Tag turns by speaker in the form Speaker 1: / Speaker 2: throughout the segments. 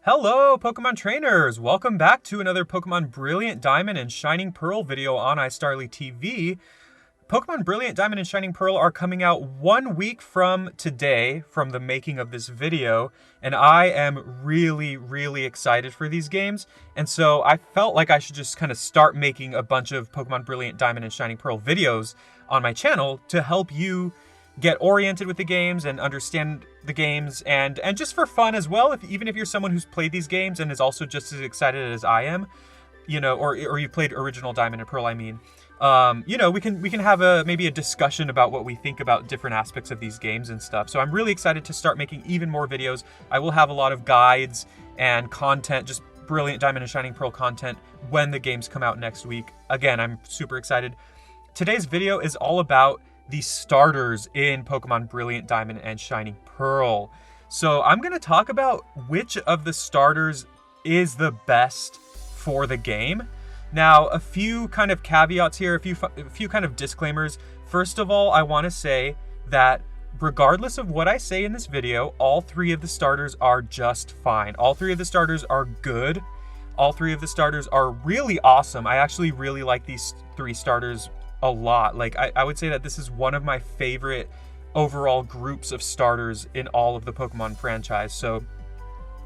Speaker 1: Hello, Pokemon trainers! Welcome back to another Pokemon Brilliant Diamond and Shining Pearl video on iStarly TV. Pokemon Brilliant Diamond and Shining Pearl are coming out 1 week from today, from the making of this video, and I am really excited for these games. And so I felt like I should just kind of start making a bunch of Pokemon Brilliant Diamond and Shining Pearl videos on my channel to help you get oriented with the games and understand the games, and just for fun as well. Even if you're someone who's played these games and is also just as excited as I am, you know, or you played original Diamond and Pearl, I mean, you know, we can have maybe a discussion about what we think about different aspects of these games and stuff. So I'm really excited to start making even more videos. I will have a lot of guides and content, just Brilliant Diamond and Shining Pearl content when the games come out next week. Again, I'm super excited. Today's video is all about the starters in Pokemon Brilliant Diamond and Shining Pearl. So I'm going to talk about which of the starters is the best for the game. Now, a few kind of caveats here, a few kind of disclaimers. First of all, I want to say that regardless of what I say in this video, all three of the starters are just fine. All three of the starters are good. All three of the starters are really awesome. I actually really like these three starters a lot. Like, I would say that this is one of my favorite overall groups of starters in all of the Pokemon franchise. So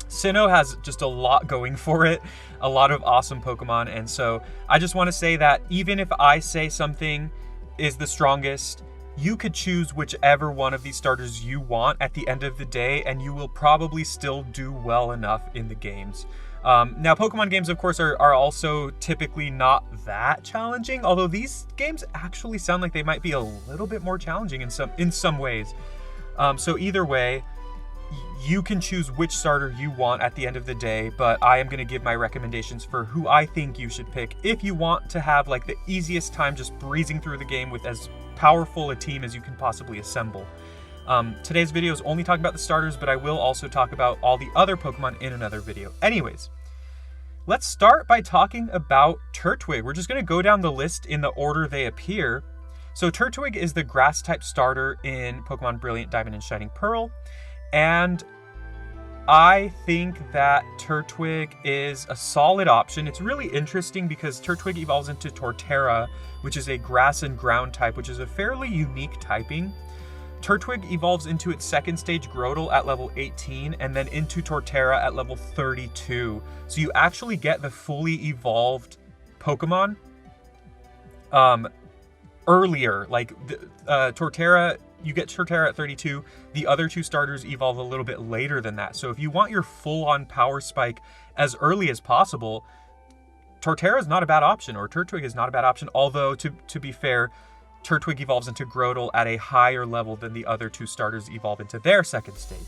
Speaker 1: Sinnoh has just a lot going for it, a lot of awesome Pokemon. And so I just want to say that even if I say something is the strongest, you could choose whichever one of these starters you want at the end of the day, and you will probably still do well enough in the games. Now, Pokemon games, of course, are also typically not that challenging, although these games actually sound like they might be a little bit more challenging in some ways. So either way, you can choose which starter you want at the end of the day, but I am going to give my recommendations for who I think you should pick if you want to have like the easiest time just breezing through the game with as powerful a team as you can possibly assemble. Today's video is only talking about the starters, but I will also talk about all the other Pokemon in another video. Anyways, let's start by talking about Turtwig. We're just going to go down the list in the order they appear. So Turtwig is the grass-type starter in Pokemon Brilliant Diamond and Shining Pearl, and I think that Turtwig is a solid option. It's really interesting because Turtwig evolves into Torterra, which is a grass and ground type, which is a fairly unique typing. Turtwig evolves into its second stage Grotle at level 18 and then into Torterra at level 32. So you actually get the fully evolved Pokemon earlier. Like Torterra, you get Torterra at 32. The other two starters evolve a little bit later than that. So if you want your full-on power spike as early as possible, Torterra is not a bad option, or Turtwig is not a bad option, although to be fair, Turtwig evolves into Grotle at a higher level than the other two starters evolve into their second stage.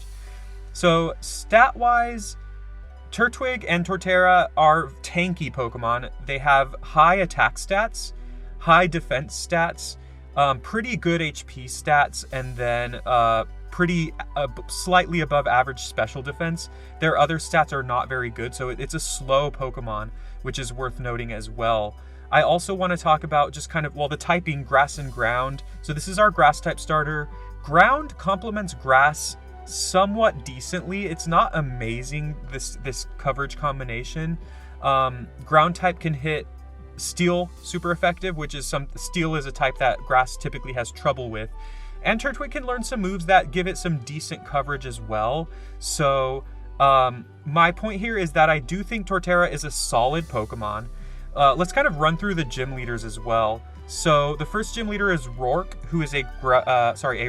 Speaker 1: So stat-wise, Turtwig and Torterra are tanky Pokemon. They have high attack stats, high defense stats, pretty good HP stats, and then pretty slightly above average special defense. Their other stats are not very good, so it's a slow Pokemon, which is worth noting as well. I also want to talk about just kind of, well, the typing grass and ground. So this is our grass type starter. Ground complements grass somewhat decently. It's not amazing, this coverage combination. Ground type can hit steel super effective, which is steel is a type that grass typically has trouble with. And Turtwig can learn some moves that give it some decent coverage as well. So my point here is that I do think Torterra is a solid Pokemon. Let's kind of run through the gym leaders as well. So the first gym leader is Rourke, who is a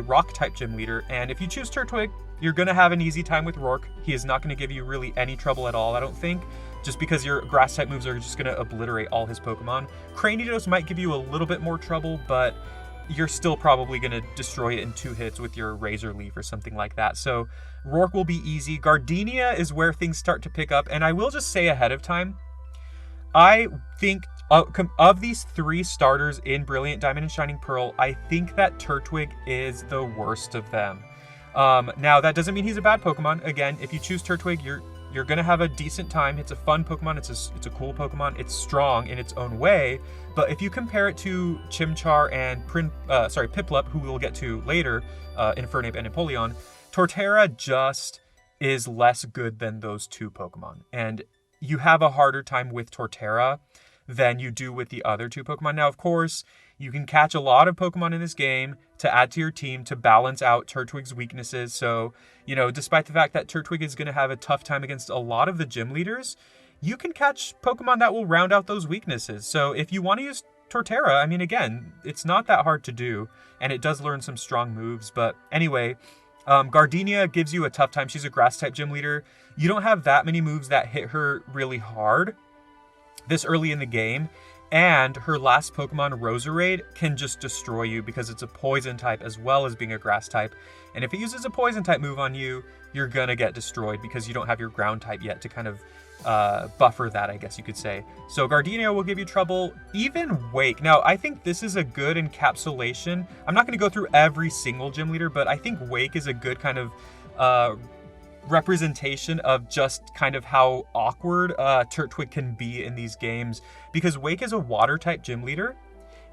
Speaker 1: rock type gym leader. And if you choose Turtwig, you're going to have an easy time with Rourke. He is not going to give you really any trouble at all, I don't think, just because your grass type moves are just going to obliterate all his Pokemon. Cranidos might give you a little bit more trouble, but you're still probably going to destroy it in 2 hits with your Razor Leaf or something like that. So Rourke will be easy. Gardenia is where things start to pick up. And I will just say ahead of time, I think of these three starters in Brilliant Diamond and Shining Pearl, I think that Turtwig is the worst of them. Now, that doesn't mean he's a bad Pokemon. Again, if you choose Turtwig, you're going to have a decent time. It's a fun Pokemon. It's a cool Pokemon. It's strong in its own way. But if you compare it to Chimchar and Piplup, who we'll get to later, Infernape and Empoleon, Torterra just is less good than those two Pokemon. And you have a harder time with Torterra than you do with the other two Pokemon. Now, of course, you can catch a lot of Pokemon in this game to add to your team to balance out Turtwig's weaknesses. So, despite the fact that Turtwig is going to have a tough time against a lot of the gym leaders, you can catch Pokemon that will round out those weaknesses. So if you want to use Torterra, I mean, again, it's not that hard to do, and it does learn some strong moves. But anyway, Gardenia gives you a tough time. She's a Grass-type gym leader. You don't have that many moves that hit her really hard this early in the game, and her last Pokemon, Roserade, can just destroy you because it's a Poison type as well as being a Grass type. And if it uses a Poison type move on you, you're gonna get destroyed because you don't have your Ground type yet to kind of buffer that, I guess you could say. So Gardenia will give you trouble. Even Wake. Now, I think this is a good encapsulation. I'm not going to go through every single gym leader, but I think Wake is a good kind of representation of just kind of how awkward Turtwig can be in these games, because Wake is a water type gym leader,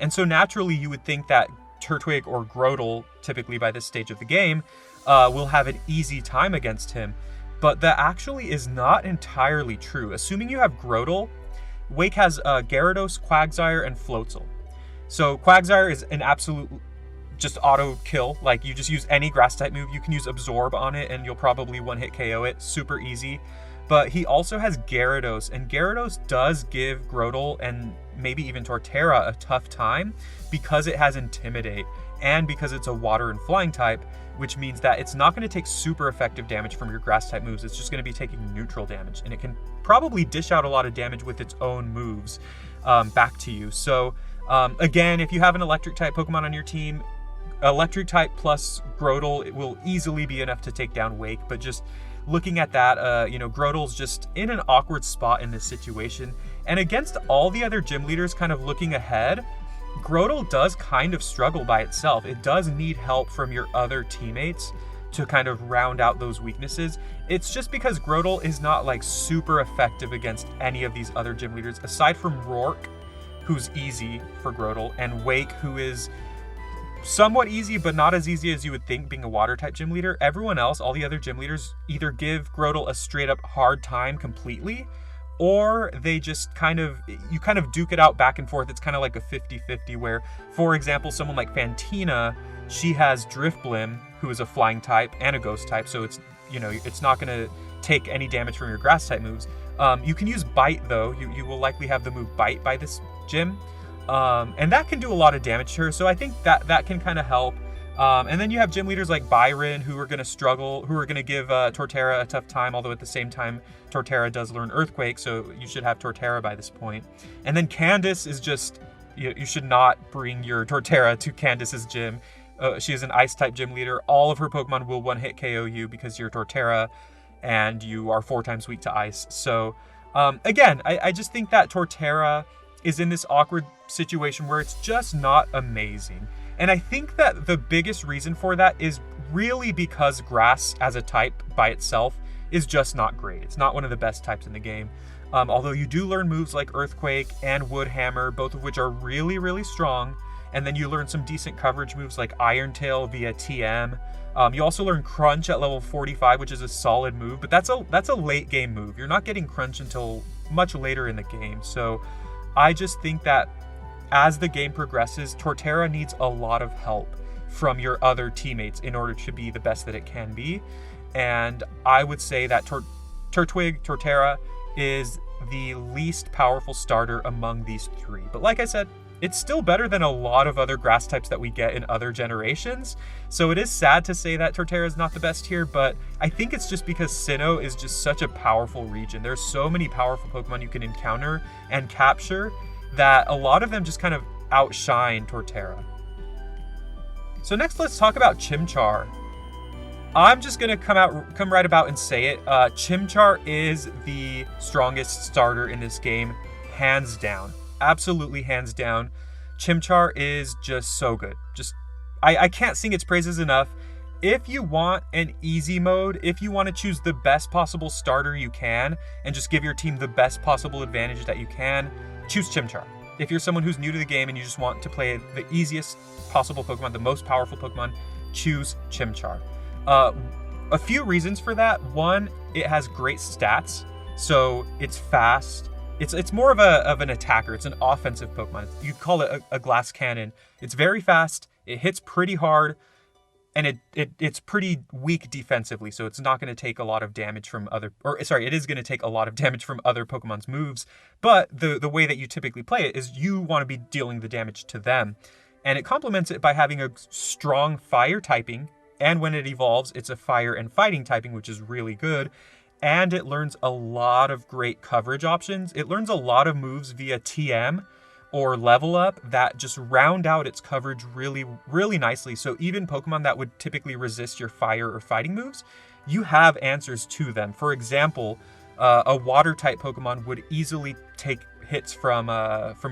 Speaker 1: and so naturally you would think that Turtwig or Grotle, typically by this stage of the game, will have an easy time against him. But that actually is not entirely true. Assuming you have Grotle, Wake has Gyarados, Quagsire, and Floatzel. So Quagsire is an absolute just auto kill. Like, you just use any grass type move. You can use Absorb on it and you'll probably one-hit KO it. Super easy. But he also has Gyarados, and Gyarados does give Grotle and maybe even Torterra a tough time because it has Intimidate and because it's a water and flying type, which means that it's not going to take super effective damage from your grass type moves. It's just going to be taking neutral damage, and it can probably dish out a lot of damage with its own moves back to you. So again, if you have an electric type Pokemon on your team, electric type plus Grotle, it will easily be enough to take down Wake. But just looking at that, Grotle's just in an awkward spot in this situation. And against all the other gym leaders kind of looking ahead, Grotle does kind of struggle by itself. It does need help from your other teammates to kind of round out those weaknesses. It's just because Grotle is not like super effective against any of these other gym leaders, aside from Rourke, who's easy for Grotle, and Wake, who is somewhat easy, but not as easy as you would think being a water type gym leader. Everyone else, all the other gym leaders, either give Grotle a straight up hard time completely, or they just you kind of duke it out back and forth. It's kind of like a 50-50 where, for example, someone like Fantina, she has Drifblim, who is a flying type and a ghost type, so it's not going to take any damage from your grass type moves. You can use Bite though. You will likely have the move Bite by this gym, and that can do a lot of damage to her, so I think that can kind of help. And then you have gym leaders like Byron, who are going to struggle, who are going to give Torterra a tough time, although at the same time, Torterra does learn Earthquake, so you should have Torterra by this point. And then Candace is just, you should not bring your Torterra to Candace's gym. She is an Ice-type gym leader. All of her Pokemon will one-hit KO you because you're Torterra, and you are 4 times weak to Ice. So, again, I just think that Torterra is in this awkward situation where it's just not amazing. And I think that the biggest reason for that is really because Grass as a type by itself is just not great. It's not one of the best types in the game. Although you do learn moves like Earthquake and Wood Hammer, both of which are really, really strong. And then you learn some decent coverage moves like Iron Tail via TM. You also learn Crunch at level 45, which is a solid move, but that's a late game move. You're not getting Crunch until much later in the game. So I just think that as the game progresses, Torterra needs a lot of help from your other teammates in order to be the best that it can be. And I would say that Turtwig, Torterra, is the least powerful starter among these 3. But like I said, it's still better than a lot of other grass types that we get in other generations. So it is sad to say that Torterra is not the best here, but I think it's just because Sinnoh is just such a powerful region. There's so many powerful Pokemon you can encounter and capture that a lot of them just kind of outshine Torterra. So next, let's talk about Chimchar. I'm just gonna come right about and say it. Chimchar is the strongest starter in this game, hands down. Absolutely hands down. Chimchar is just so good. I can't sing its praises enough. If you want an easy mode, if you want to choose the best possible starter you can and just give your team the best possible advantage that you can, choose Chimchar. If you're someone who's new to the game and you just want to play the easiest possible Pokemon, the most powerful Pokemon, choose Chimchar. A few reasons for that. One, it has great stats, so it's fast. It's more of an attacker. It's an offensive Pokemon. You'd call it a glass cannon. It's very fast. It hits pretty hard, and it's pretty weak defensively. So it's not going to take a lot of damage from it is going to take a lot of damage from other Pokemon's moves. But the way that you typically play it is you want to be dealing the damage to them, and it complements it by having a strong fire typing. And when it evolves, it's a fire and fighting typing, which is really good. And it learns a lot of great coverage options. It learns a lot of moves via TM or level up that just round out its coverage really, really nicely. So even Pokemon that would typically resist your fire or fighting moves, you have answers to them. For example, a water type Pokemon would easily take hits from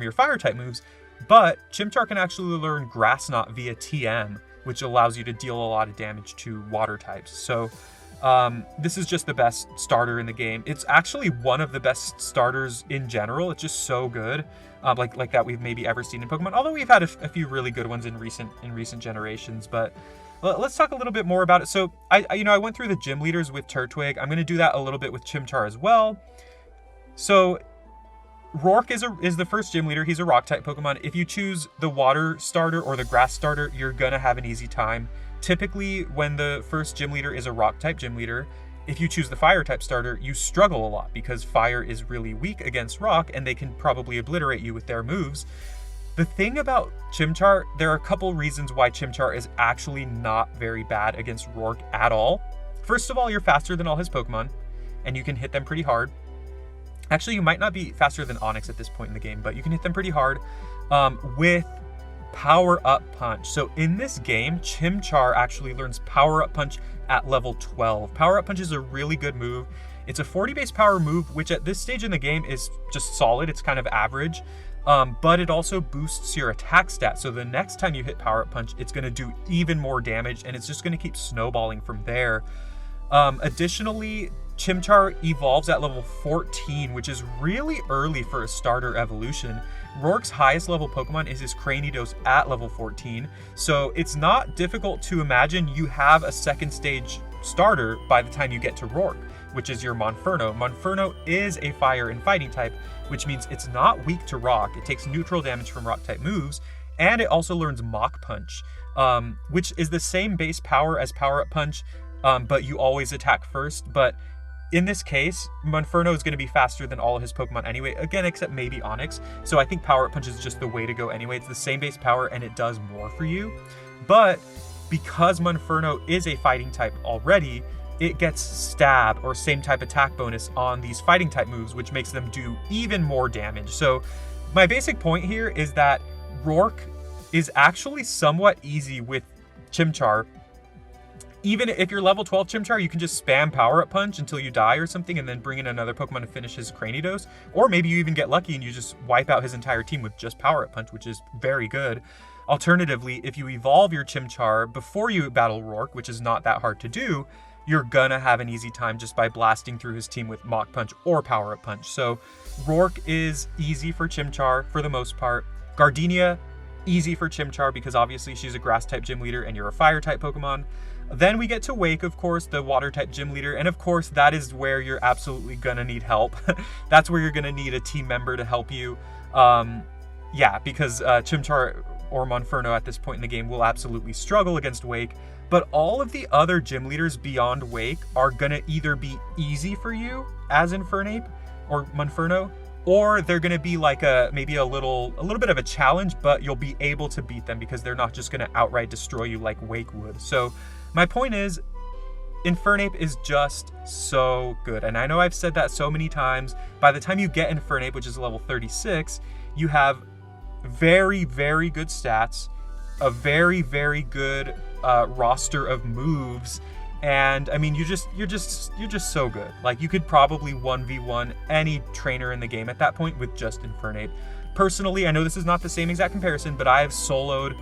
Speaker 1: your fire type moves, but Chimchar can actually learn Grass Knot via TM, which allows you to deal a lot of damage to water types. So this is just the best starter in the game. It's actually one of the best starters in general. It's just so good, like that we've maybe ever seen in Pokemon. Although we've had a few really good ones in recent generations. But let's talk a little bit more about it. So I went through the gym leaders with Turtwig. I'm going to do that a little bit with Chimchar as well. So Rourke is the first gym leader. He's a rock type Pokemon. If you choose the water starter or the grass starter, you're gonna have an easy time. Typically, when the first gym leader is a rock type gym leader, if you choose the fire type starter, you struggle a lot because fire is really weak against rock and they can probably obliterate you with their moves. The thing about Chimchar, there are a couple reasons why Chimchar is actually not very bad against Rourke at all. First of all, you're faster than all his Pokemon and you can hit them pretty hard. Actually, you might not be faster than Onix at this point in the game, but you can hit them pretty hard with Power Up Punch. So in this game, Chimchar actually learns Power Up Punch at level 12. Power Up Punch is a really good move. It's a 40 base power move, which at this stage in the game is just solid. It's kind of average, but it also boosts your attack stat. So the next time you hit Power Up Punch, it's going to do even more damage, and it's just going to keep snowballing from there. Additionally, Chimchar evolves at level 14, which is really early for a starter evolution. Rourke's highest level Pokemon is his Cranidos at level 14, so it's not difficult to imagine you have a second stage starter by the time you get to Rourke, which is your Monferno. Monferno is a fire and fighting type, which means it's not weak to rock. It takes neutral damage from rock type moves, and it also learns Mach Punch, which is the same base power as Power Up Punch, but you always attack first. But in this case, Monferno is going to be faster than all of his Pokemon anyway, again, except maybe Onix. So I think Power Up Punch is just the way to go anyway. It's the same base power and it does more for you. But because Monferno is a fighting type already, it gets stab or same type attack bonus on these fighting type moves, which makes them do even more damage. So my basic point here is that Rourke is actually somewhat easy with Chimchar. Even if you're level 12 Chimchar, you can just spam Power Up Punch until you die or something and then bring in another Pokemon to finish his Cranidos. Or maybe you even get lucky and you just wipe out his entire team with just Power Up Punch, which is very good. Alternatively, if you evolve your Chimchar before you battle Rourke, which is not that hard to do, you're gonna have an easy time just by blasting through his team with Mach Punch or Power Up Punch. So Rourke is easy for Chimchar for the most part. Gardenia, easy for Chimchar because obviously she's a grass type gym leader and you're a fire type Pokemon. Then we get to Wake, of course, the water type gym leader, and of course that is where you're absolutely gonna need help. That's where you're gonna need a team member to help you. Because Chimchar or Monferno at this point in the game will absolutely struggle against Wake, but all of the other gym leaders beyond Wake are gonna either be easy for you, as Infernape or Monferno, or they're gonna be like maybe a little bit of a challenge, but you'll be able to beat them because they're not just gonna outright destroy you like Wake would. So my point is, Infernape is just so good. And I know I've said that so many times. By the time you get Infernape, which is level 36, you have very, very good stats, a very, very good roster of moves. And I mean, you're just so good. Like, you could probably 1v1 any trainer in the game at that point with just Infernape. Personally, I know this is not the same exact comparison, but I have soloed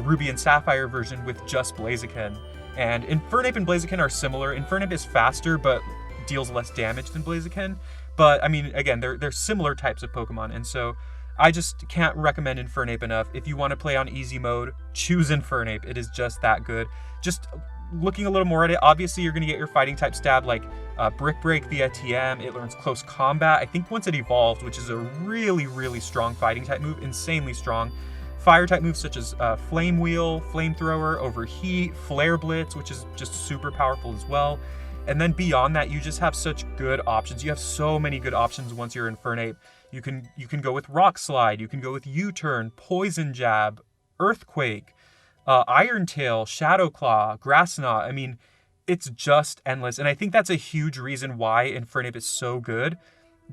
Speaker 1: Ruby and Sapphire version with just Blaziken. And Infernape and Blaziken are similar. Infernape is faster, but deals less damage than Blaziken. But I mean, again, they're similar types of Pokemon, and so I just can't recommend Infernape enough. If you want to play on easy mode, choose Infernape. It is just that good. Just looking a little more at it, obviously you're going to get your fighting type stab like Brick Break via TM. It learns Close Combat, I think once it evolved, which is a really, really strong fighting type move, insanely strong. Fire type moves such as Flame Wheel, Flamethrower, Overheat, Flare Blitz, which is just super powerful as well. And then beyond that, you just have such good options. You have so many good options once you're Infernape. You can go with Rock Slide, you can go with U-Turn, Poison Jab, Earthquake, Iron Tail, Shadow Claw, Grass Knot. I mean, it's just endless. And I think that's a huge reason why Infernape is so good,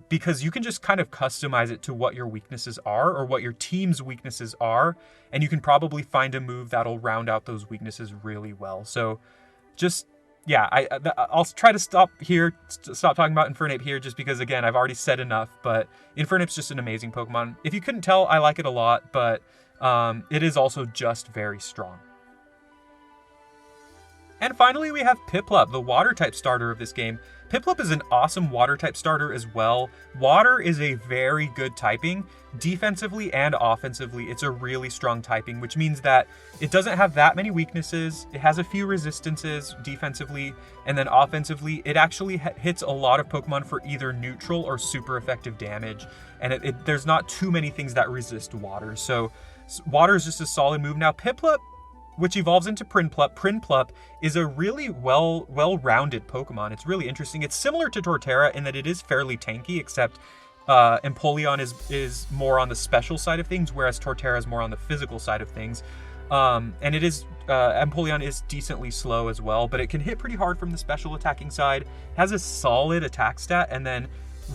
Speaker 1: because you can just kind of customize it to what your weaknesses are or what your team's weaknesses are. And you can probably find a move that'll round out those weaknesses really well. So just, yeah, I'll try to stop talking about Infernape here just because, again, I've already said enough. But Infernape's just an amazing Pokemon. If you couldn't tell, I like it a lot, but it is also just very strong. And finally, we have Piplup, the Water-type starter of this game. Piplup is an awesome Water-type starter as well. Water is a very good typing. Defensively and offensively, it's a really strong typing, which means that it doesn't have that many weaknesses. It has a few resistances defensively, and then offensively, it actually hits a lot of Pokemon for either neutral or super effective damage. And there's not too many things that resist water. So water is just a solid move. Now, Piplup, which evolves into Prinplup. Prinplup is a really well-rounded Pokemon. It's really interesting. It's similar to Torterra in that it is fairly tanky, except Empoleon is more on the special side of things, whereas Torterra is more on the physical side of things. And Empoleon is decently slow as well, but it can hit pretty hard from the special attacking side. It has a solid attack stat, and then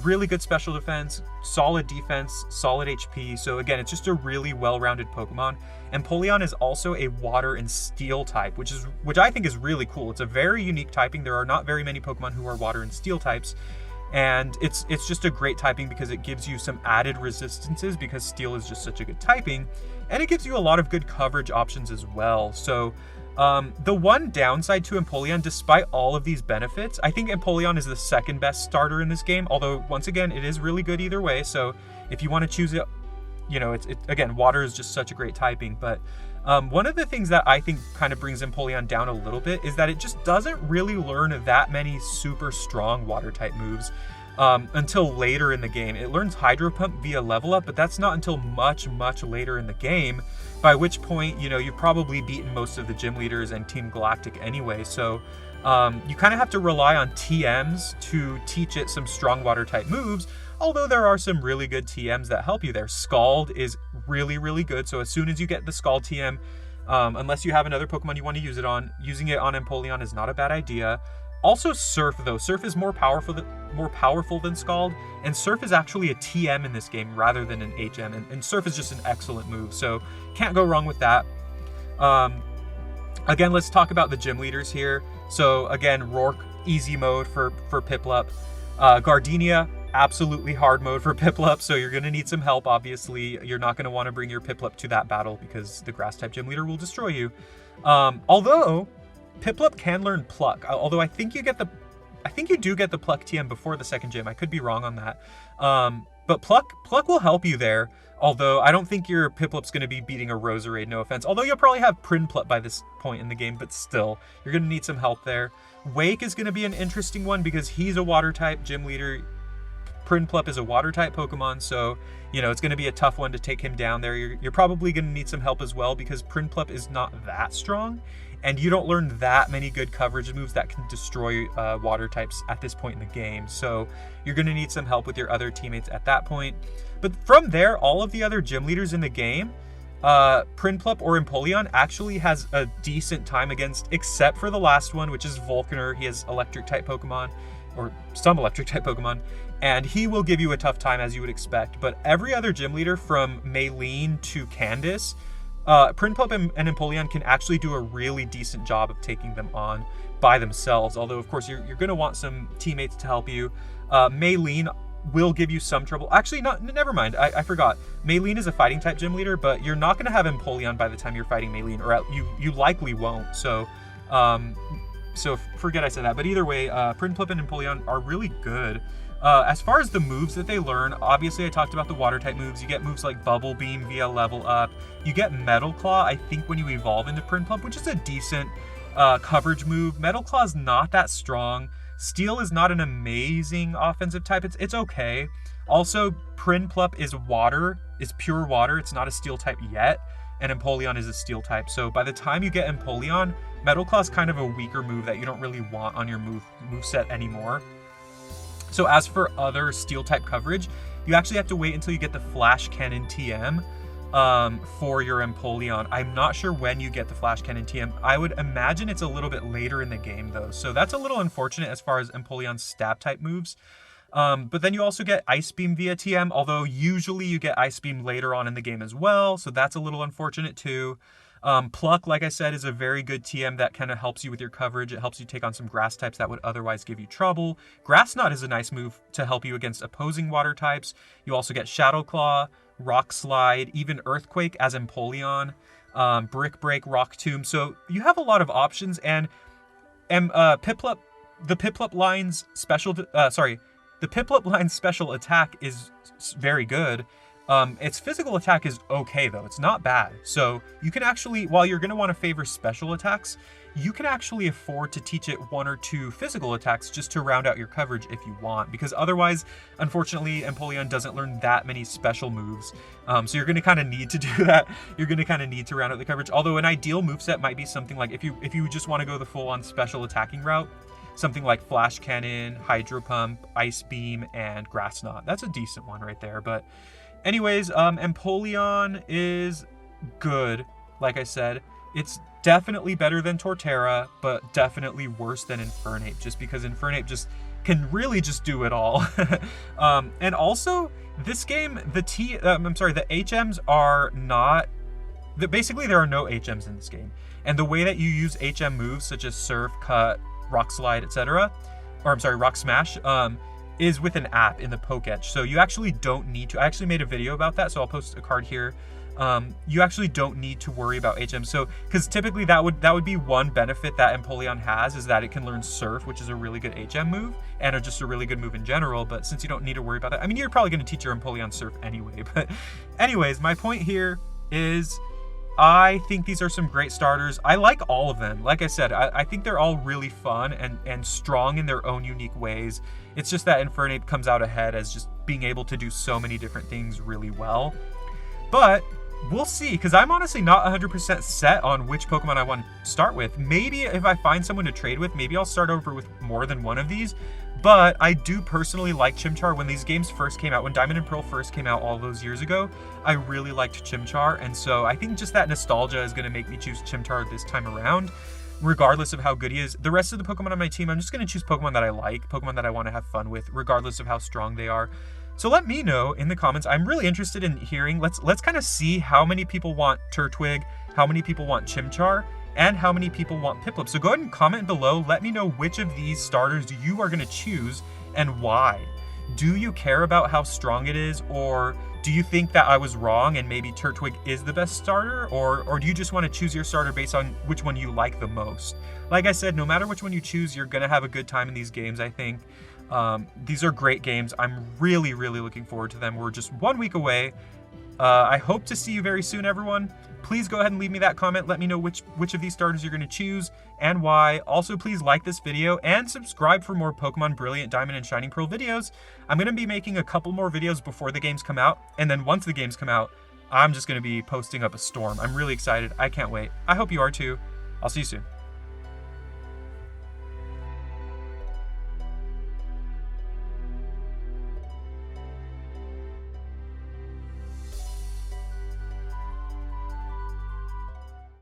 Speaker 1: really good special defense, solid defense, solid HP. So again, it's just a really well-rounded Pokemon. Empoleon is also a water and steel type, which I think is really cool. It's a very unique typing. There are not very many Pokemon who are water and steel types. And it's just a great typing because it gives you some added resistances because steel is just such a good typing. And it gives you a lot of good coverage options as well. So the one downside to Empoleon, despite all of these benefits, I think Empoleon is the second best starter in this game. Although, once again, it is really good either way. So if you want to choose it, you know, again, water is just such a great typing. But one of the things that I think kind of brings Empoleon down a little bit is that it just doesn't really learn that many super strong water type moves until later in the game. It learns Hydro Pump via level up, but that's not until much, much later in the game, by which point, you know, you've probably beaten most of the gym leaders and Team Galactic anyway. So you kind of have to rely on TMs to teach it some strong water type moves, although there are some really good TMs that help you there. Scald is really, really good. So as soon as you get the Scald TM, unless you have another Pokemon you want to use it on, using it on Empoleon is not a bad idea. Also Surf, though. Surf is more powerful than Scald, and Surf is actually a TM in this game rather than an HM, and Surf is just an excellent move, so can't go wrong with that. Again, let's talk about the gym leaders here. So again, Rourke, easy mode for Piplup. Gardenia, absolutely hard mode for Piplup, so you're going to need some help, obviously. You're not going to want to bring your Piplup to that battle because the Grass-type gym leader will destroy you. Although Piplup can learn Pluck, although I think you do get the Pluck TM before the second gym. I could be wrong on that. But Pluck will help you there, although I don't think your Piplup's going to be beating a Roserade, no offense. Although you'll probably have Prinplup by this point in the game, but still, you're going to need some help there. Wake is going to be an interesting one because he's a water-type gym leader. Prinplup is a water-type Pokemon, so, you know, it's going to be a tough one to take him down there. You're probably going to need some help as well because Prinplup is not that strong, and you don't learn that many good coverage moves that can destroy water types at this point in the game. So you're going to need some help with your other teammates at that point. But from there, all of the other gym leaders in the game, Prinplup or Empoleon actually has a decent time against, except for the last one, which is Volcaner. He has electric-type Pokemon, or some electric-type Pokemon, and he will give you a tough time as you would expect. But every other gym leader from Maylene to Candace, Prinplup and Empoleon can actually do a really decent job of taking them on by themselves. Although, of course, you're going to want some teammates to help you. Maylene will give you some trouble. Actually, never mind. I forgot. Maylene is a fighting type gym leader, but you're not going to have Empoleon by the time you're fighting Maylene, or you likely won't. So forget I said that. But either way, Prinplup and Empoleon are really good. As far as the moves that they learn, obviously I talked about the water type moves. You get moves like Bubble Beam via level up. You get Metal Claw, I think, when you evolve into Prinplup, which is a decent coverage move. Metal Claw's not that strong. Steel is not an amazing offensive type. It's okay. Also, Piplup is pure water. It's not a steel type yet. And Empoleon is a steel type. So by the time you get Empoleon, Metal Claw is kind of a weaker move that you don't really want on your moveset anymore. So as for other steel type coverage, you actually have to wait until you get the Flash Cannon TM for your Empoleon. I'm not sure when you get the Flash Cannon TM. I would imagine it's a little bit later in the game though. So that's a little unfortunate as far as Empoleon's stab type moves. But then you also get Ice Beam via TM, although usually you get Ice Beam later on in the game as well, so that's a little unfortunate too. Pluck, like I said, is a very good TM that kind of helps you with your coverage. It helps you take on some grass types that would otherwise give you trouble. Grass Knot is a nice move to help you against opposing water types. You also get Shadow Claw, Rock Slide, even Earthquake as Empoleon, Brick Break, Rock Tomb. So you have a lot of options, and Piplup, the Piplup line's the Piplup line's special attack is very good. Its physical attack is okay though, it's not bad. So you can actually, while you're going to want to favor special attacks, you can actually afford to teach it 1 or 2 physical attacks just to round out your coverage if you want, because otherwise, unfortunately, Empoleon doesn't learn that many special moves. So you're going to kind of need to do that. You're going to kind of need to round out the coverage. Although an ideal moveset might be something like if you just want to go the full-on special attacking route, something like Flash Cannon, Hydro Pump, Ice Beam, and Grass Knot. That's a decent one right there. But anyways, Empoleon is good. Like I said, it's definitely better than Torterra, but definitely worse than Infernape, just because Infernape just can really just do it all. And also, this game, the HMs are not... Basically, there are no HMs in this game. And the way that you use HM moves, such as Surf, Cut, Rock Slide, etc., Rock Smash, is with an app in the Pokédex. So you actually don't need to. I actually made a video about that, so I'll post a card here. You actually don't need to worry about HM. So, because typically that would be one benefit that Empoleon has, is that it can learn Surf, which is a really good HM move, and just a really good move in general. But since you don't need to worry about that, I mean, you're probably going to teach your Empoleon Surf anyway. But anyways, my point here is, I think these are some great starters. I like all of them. Like I said, I think they're all really fun and strong in their own unique ways. It's just that Infernape comes out ahead as just being able to do so many different things really well. But we'll see, because I'm honestly not 100% set on which Pokemon I want to start with. Maybe if I find someone to trade with, maybe I'll start over with more than one of these. But I do personally like Chimchar. When these games first came out, when Diamond and Pearl first came out all those years ago, I really liked Chimchar. And so I think just that nostalgia is going to make me choose Chimchar this time around, regardless of how good he is. The rest of the Pokemon on my team, I'm just going to choose Pokemon that I like, Pokemon that I want to have fun with, regardless of how strong they are. So let me know in the comments. I'm really interested in hearing. Let's kind of see how many people want Turtwig, how many people want Chimchar, and how many people want Piplup. So go ahead and comment below. Let me know which of these starters you are going to choose and why. Do you care about how strong it is, or do you think that I was wrong and maybe Turtwig is the best starter, or do you just want to choose your starter based on which one you like the most? Like I said, no matter which one you choose, you're going to have a good time in these games, I think. These are great games. I'm really, really looking forward to them. We're just 1 week away. I hope to see you very soon, everyone. Please go ahead and leave me that comment. Let me know which of these starters you're going to choose and why. Also, please like this video and subscribe for more Pokemon Brilliant Diamond and Shining Pearl videos. I'm going to be making a couple more videos before the games come out. And then once the games come out, I'm just going to be posting up a storm. I'm really excited. I can't wait. I hope you are too. I'll see you soon.